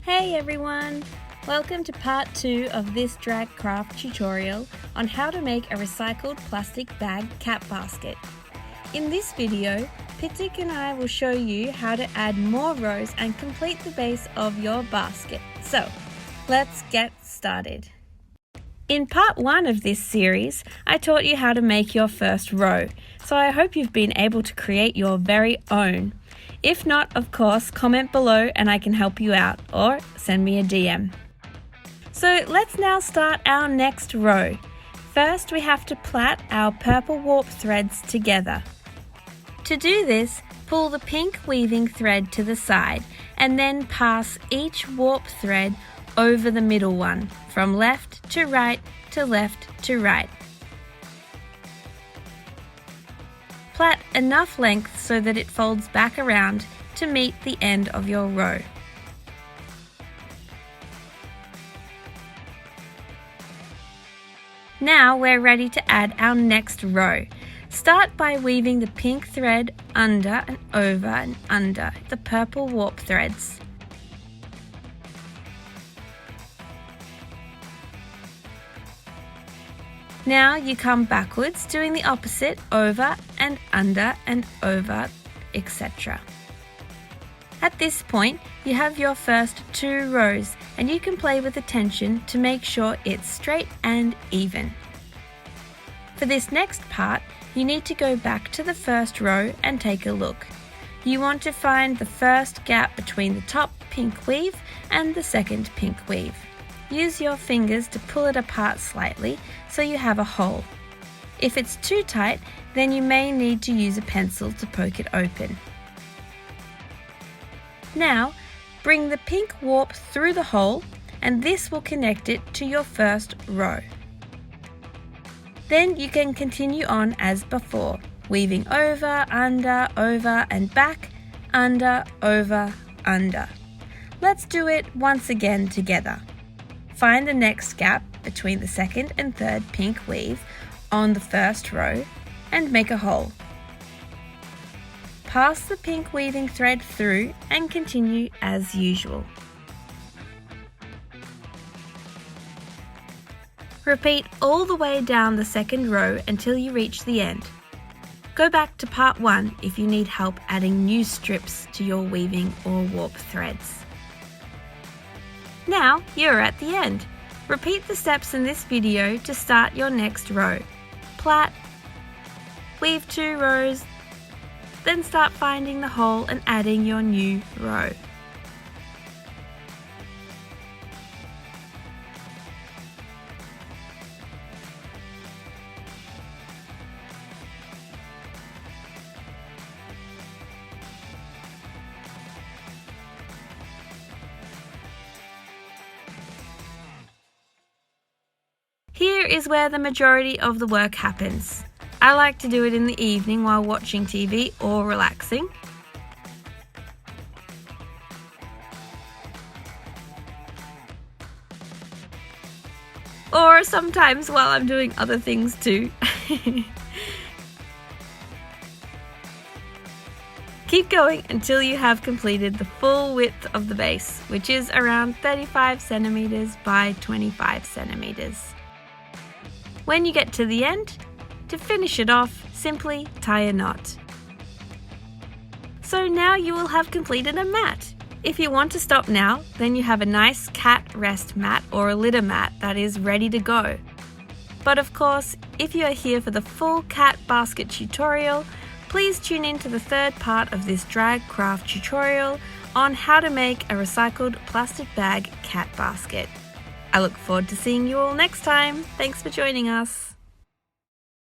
Hey everyone! Welcome to part 2 of this drag craft tutorial on how to make a recycled plastic bag cat basket. In this video, Pitik and I will show you how to add more rows and complete the base of your basket. So, let's get started. In part 1 of this series, I taught you how to make your first row, so I hope you've been able to create your very own. If not, of course, comment below and I can help you out, or send me a DM. So let's now start our next row. First, we have to plait our purple warp threads together. To do this, pull the pink weaving thread to the side and then pass each warp thread over the middle one, from left to right to left to right. Plait enough length so that it folds back around to meet the end of your row. Now we're ready to add our next row. Start by weaving the pink thread under and over and under the purple warp threads. Now you come backwards, doing the opposite, over and under and over, etc. At this point, you have your first 2 rows and you can play with the tension to make sure it's straight and even. For this next part, you need to go back to the first row and take a look. You want to find the first gap between the top pink weave and the second pink weave. Use your fingers to pull it apart slightly so you have a hole. If it's too tight, then you may need to use a pencil to poke it open. Now, bring the pink warp through the hole and this will connect it to your first row. Then you can continue on as before, weaving over, and back, under, over, under. Let's do it once again together. Find the next gap between the second and third pink weave on the first row and make a hole. Pass the pink weaving thread through and continue as usual. Repeat all the way down the second row until you reach the end. Go back to part 1 if you need help adding new strips to your weaving or warp threads. Now you're at the end. Repeat the steps in this video to start your next row. Plait, weave 2 rows, then start finding the hole and adding your new row. Here is where the majority of the work happens. I like to do it in the evening while watching TV or relaxing. Or sometimes while I'm doing other things too. Keep going until you have completed the full width of the base, which is around 35 centimeters by 25 centimeters. When you get to the end, to finish it off, simply tie a knot. So now you will have completed a mat. If you want to stop now, then you have a nice cat rest mat or a litter mat that is ready to go. But of course, if you are here for the full cat basket tutorial, please tune in to the third part of this drag craft tutorial on how to make a recycled plastic bag cat basket. I look forward to seeing you all next time. Thanks for joining us.